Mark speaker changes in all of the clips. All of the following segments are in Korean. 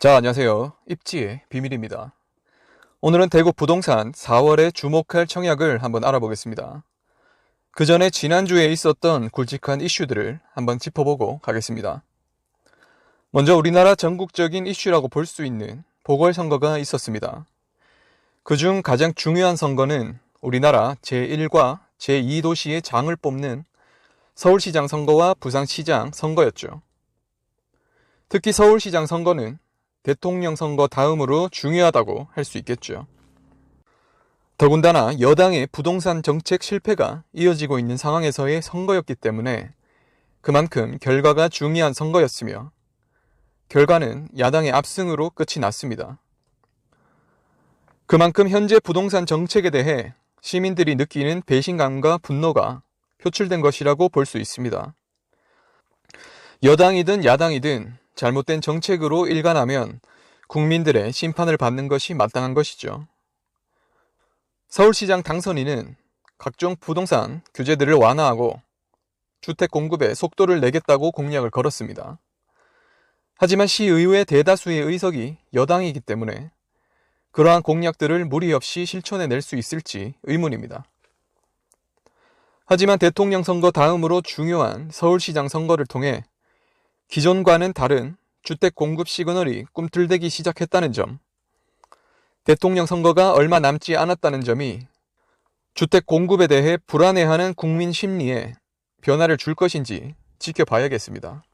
Speaker 1: 자, 안녕하세요. 입지의 비밀입니다. 오늘은 대구 부동산 4월에 주목할 청약을 한번 알아보겠습니다. 그 전에 지난주에 있었던 굵직한 이슈들을 한번 짚어보고 가겠습니다. 먼저 우리나라 전국적인 이슈라고 볼 수 있는 보궐선거가 있었습니다. 그중 가장 중요한 선거는 우리나라 제1과 제2도시의 장을 뽑는 서울시장 선거와 부산시장 선거였죠. 특히 서울시장 선거는 대통령 선거 다음으로 중요하다고 할 수 있겠죠. 더군다나 여당의 부동산 정책 실패가 이어지고 있는 상황에서의 선거였기 때문에 그만큼 결과가 중요한 선거였으며 결과는 야당의 압승으로 끝이 났습니다. 그만큼 현재 부동산 정책에 대해 시민들이 느끼는 배신감과 분노가 표출된 것이라고 볼 수 있습니다. 여당이든 야당이든 잘못된 정책으로 일관하면 국민들의 심판을 받는 것이 마땅한 것이죠. 서울시장 당선인은 각종 부동산 규제들을 완화하고 주택 공급에 속도를 내겠다고 공약을 걸었습니다. 하지만 시의회 대다수의 의석이 여당이기 때문에 그러한 공약들을 무리 없이 실천해낼 수 있을지 의문입니다. 하지만 대통령 선거 다음으로 중요한 서울시장 선거를 통해 기존과는 다른 주택 공급 시그널이 꿈틀대기 시작했다는 점, 대통령 선거가 얼마 남지 않았다는 점이 주택 공급에 대해 불안해하는 국민 심리에 변화를 줄 것인지 지켜봐야겠습니다.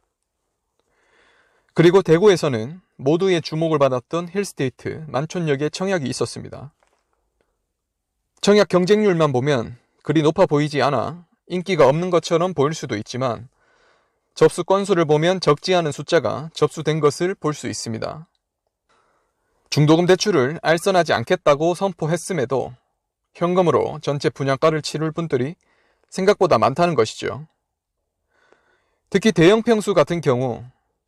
Speaker 1: 그리고 대구에서는 모두의 주목을 받았던 힐스테이트 만촌역에 청약이 있었습니다. 청약 경쟁률만 보면 그리 높아 보이지 않아 인기가 없는 것처럼 보일 수도 있지만 접수 건수를 보면 적지 않은 숫자가 접수된 것을 볼 수 있습니다. 중도금 대출을 알선하지 않겠다고 선포했음에도 현금으로 전체 분양가를 치를 분들이 생각보다 많다는 것이죠. 특히 대형 평수 같은 경우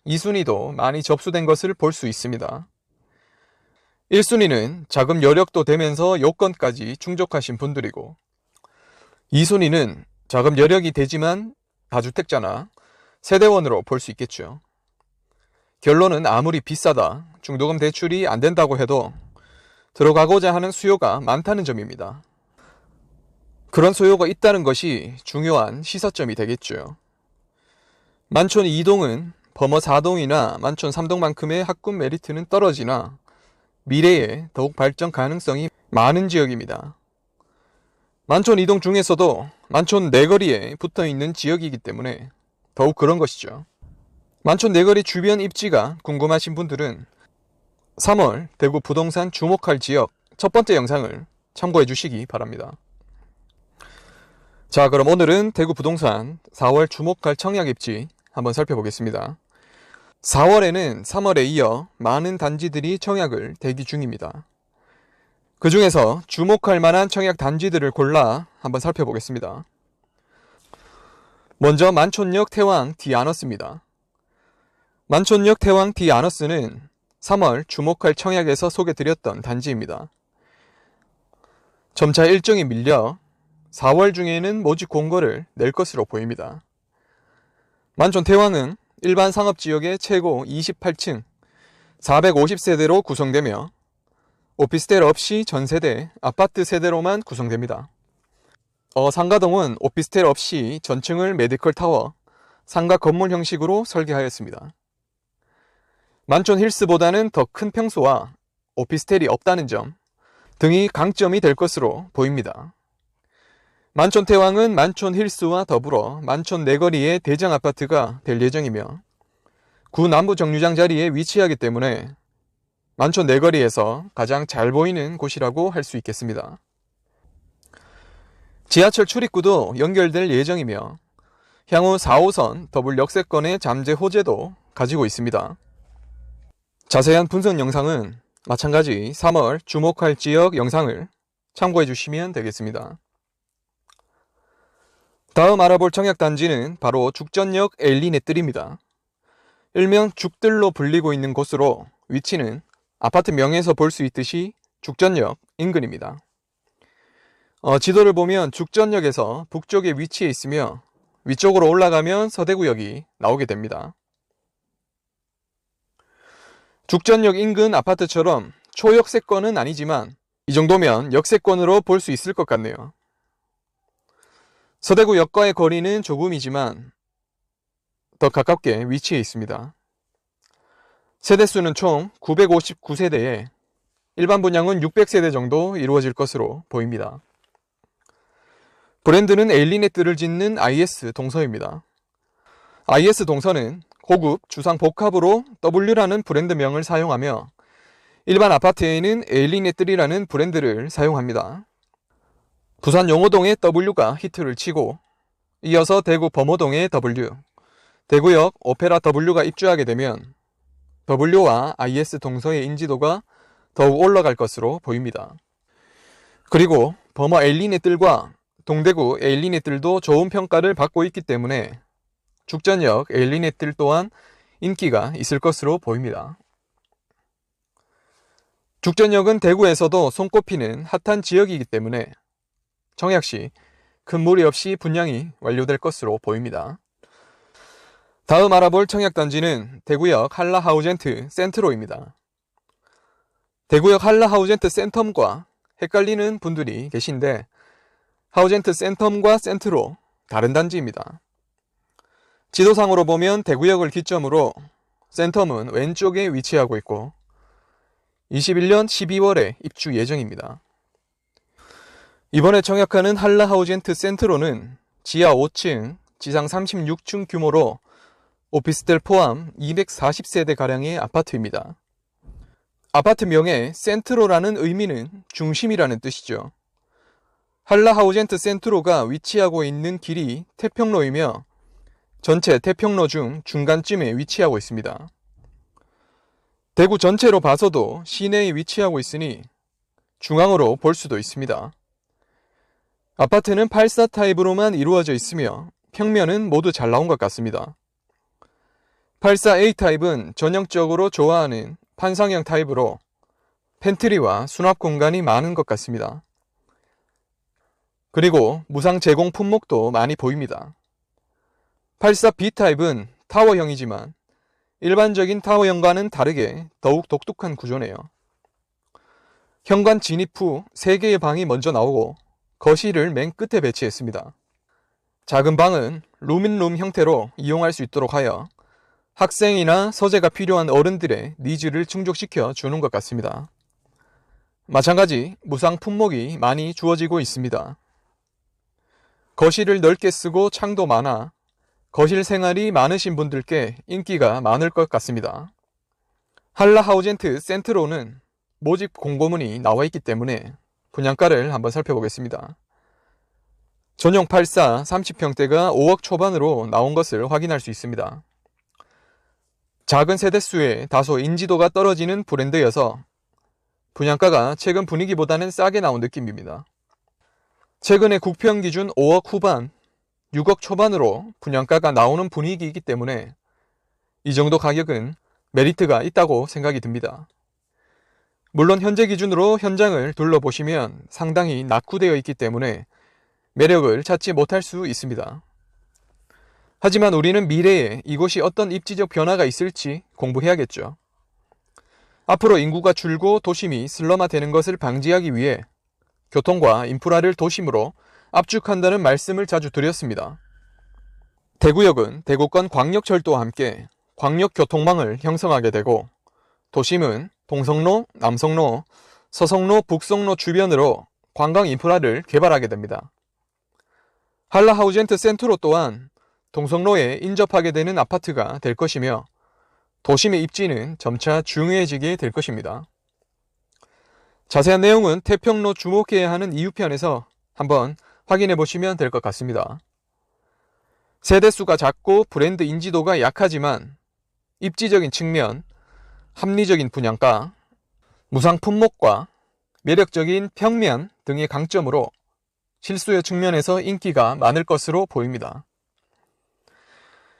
Speaker 1: 2순위도 많이 접수된 것을 볼 수 있습니다. 1순위는 자금 여력도 되면서 요건까지 충족하신 분들이고 2순위는 자금 여력이 되지만 다주택자나 세대원으로 볼 수 있겠죠. 결론은 아무리 비싸다, 중도금 대출이 안 된다고 해도 들어가고자 하는 수요가 많다는 점입니다. 그런 수요가 있다는 것이 중요한 시사점이 되겠죠. 만촌 2동은 범어 4동이나 만촌 3동만큼의 학군 메리트는 떨어지나 미래에 더욱 발전 가능성이 많은 지역입니다. 만촌 2동 중에서도 만촌 내거리에 붙어있는 지역이기 때문에 더욱 그런 것이죠. 만촌 내거리 주변 입지가 궁금하신 분들은 3월 대구 부동산 주목할 지역 첫 번째 영상을 참고해 주시기 바랍니다. 자, 그럼 오늘은 대구 부동산 4월 주목할 청약 입지 한번 살펴보겠습니다. 4월에는 3월에 이어 많은 단지들이 청약을 대기 중입니다. 그 중에서 주목할 만한 청약 단지들을 골라 한번 살펴보겠습니다. 먼저 만촌역 태왕 디아너스입니다. 만촌역 태왕 디아너스는 3월 주목할 청약에서 소개드렸던 단지입니다. 점차 일정이 밀려 4월 중에는 모집 공고를 낼 것으로 보입니다. 만촌 태왕은 일반 상업지역의 최고 28층 450세대로 구성되며 오피스텔 없이 전세대, 아파트 세대로만 구성됩니다. 상가동은 오피스텔 없이 전층을 메디컬 타워, 상가 건물 형식으로 설계하였습니다. 만촌 힐스보다는 더 큰 평수와 오피스텔이 없다는 점 등이 강점이 될 것으로 보입니다. 만촌 태왕은 만촌 힐스와 더불어 만촌 내거리의 대장 아파트가 될 예정이며 구 남부 정류장 자리에 위치하기 때문에 만촌 내거리에서 가장 잘 보이는 곳이라고 할 수 있겠습니다. 지하철 출입구도 연결될 예정이며 향후 4호선 더블 역세권의 잠재 호재도 가지고 있습니다. 자세한 분석 영상은 마찬가지 3월 주목할 지역 영상을 참고해 주시면 되겠습니다. 다음 알아볼 청약 단지는 바로 죽전역 엘리넷들입니다. 일명 죽들로 불리고 있는 곳으로 위치는 아파트 명에서 볼 수 있듯이 죽전역 인근입니다. 지도를 보면 죽전역에서 북쪽에 위치해 있으며 위쪽으로 올라가면 서대구역이 나오게 됩니다. 죽전역 인근 아파트처럼 초역세권은 아니지만 이 정도면 역세권으로 볼 수 있을 것 같네요. 서대구역과의 거리는 조금이지만 더 가깝게 위치해 있습니다. 세대수는 총 959세대에 일반 분양은 600세대 정도 이루어질 것으로 보입니다. 브랜드는 에일리네트를 짓는 IS 동서입니다. IS 동서는 고급 주상 복합으로 W라는 브랜드명을 사용하며 일반 아파트에는 에일리네트라는 브랜드를 사용합니다. 부산 용호동의 W가 히트를 치고 이어서 대구 범호동의 W, 대구역 오페라 W가 입주하게 되면 W와 IS 동서의 인지도가 더욱 올라갈 것으로 보입니다. 그리고 범어 에일리넷들과 동대구 에일리넷들도 좋은 평가를 받고 있기 때문에 죽전역 에일리넷들 또한 인기가 있을 것으로 보입니다. 죽전역은 대구에서도 손꼽히는 핫한 지역이기 때문에 청약시 큰 무리 없이 분양이 완료될 것으로 보입니다. 다음 알아볼 청약단지는 대구역 한라하우젠트 센트로입니다. 대구역 한라하우젠트 센텀과 헷갈리는 분들이 계신데 하우젠트 센텀과 센트로 다른 단지입니다. 지도상으로 보면 대구역을 기점으로 센텀은 왼쪽에 위치하고 있고 21년 12월에 입주 예정입니다. 이번에 청약하는 한라하우젠트 센트로는 지하 5층, 지상 36층 규모로 오피스텔 포함 240세대가량의 아파트입니다. 아파트명의 센트로라는 의미는 중심이라는 뜻이죠. 한라하우젠트 센트로가 위치하고 있는 길이 태평로이며 전체 태평로 중 중간쯤에 위치하고 있습니다. 대구 전체로 봐서도 시내에 위치하고 있으니 중앙으로 볼 수도 있습니다. 아파트는 84 타입으로만 이루어져 있으며 평면은 모두 잘 나온 것 같습니다. 84A 타입은 전형적으로 좋아하는 판상형 타입으로 팬트리와 수납 공간이 많은 것 같습니다. 그리고 무상 제공 품목도 많이 보입니다. 84B 타입은 타워형이지만 일반적인 타워형과는 다르게 더욱 독특한 구조네요. 현관 진입 후 3개의 방이 먼저 나오고 거실을 맨 끝에 배치했습니다. 작은 방은 룸인룸 형태로 이용할 수 있도록 하여 학생이나 서재가 필요한 어른들의 니즈를 충족시켜 주는 것 같습니다. 마찬가지 무상 품목이 많이 주어지고 있습니다. 거실을 넓게 쓰고 창도 많아 거실 생활이 많으신 분들께 인기가 많을 것 같습니다. 한라하우젠트 센트로는 모집 공고문이 나와 있기 때문에 분양가를 한번 살펴보겠습니다. 전용 84 30평대가 5억 초반으로 나온 것을 확인할 수 있습니다. 작은 세대수에 다소 인지도가 떨어지는 브랜드여서 분양가가 최근 분위기보다는 싸게 나온 느낌입니다. 최근에 국평 기준 5억 후반, 6억 초반으로 분양가가 나오는 분위기이기 때문에 이 정도 가격은 메리트가 있다고 생각이 듭니다. 물론 현재 기준으로 현장을 둘러보시면 상당히 낙후되어 있기 때문에 매력을 찾지 못할 수 있습니다. 하지만 우리는 미래에 이곳이 어떤 입지적 변화가 있을지 공부해야겠죠. 앞으로 인구가 줄고 도심이 슬럼화되는 것을 방지하기 위해 교통과 인프라를 도심으로 압축한다는 말씀을 자주 드렸습니다. 대구역은 대구권 광역철도와 함께 광역교통망을 형성하게 되고 도심은 동성로, 남성로, 서성로, 북성로 주변으로 관광 인프라를 개발하게 됩니다. 한라하우젠트 센트로 또한 동성로에 인접하게 되는 아파트가 될 것이며 도심의 입지는 점차 중요해지게 될 것입니다. 자세한 내용은 태평로 주목해야 하는 이유편에서 한번 확인해 보시면 될 것 같습니다. 세대수가 작고 브랜드 인지도가 약하지만 입지적인 측면, 합리적인 분양가, 무상 품목과 매력적인 평면 등의 강점으로 실수요 측면에서 인기가 많을 것으로 보입니다.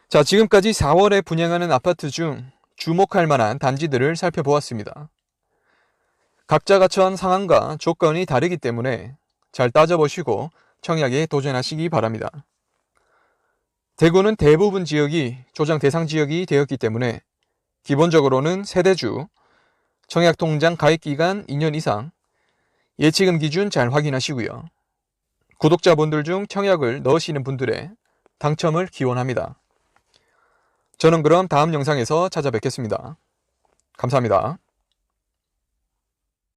Speaker 1: 자, 지금까지 4월에 분양하는 아파트 중 주목할 만한 단지들을 살펴보았습니다. 각자가 처한 상황과 조건이 다르기 때문에 잘 따져보시고 청약에 도전하시기 바랍니다. 대구는 대부분 지역이 조정 대상 지역이 되었기 때문에 기본적으로는 세대주, 청약통장 가입기간 2년 이상, 예치금 기준 잘 확인하시고요. 구독자분들 중 청약을 넣으시는 분들의 당첨을 기원합니다. 저는 그럼 다음 영상에서 찾아뵙겠습니다. 감사합니다.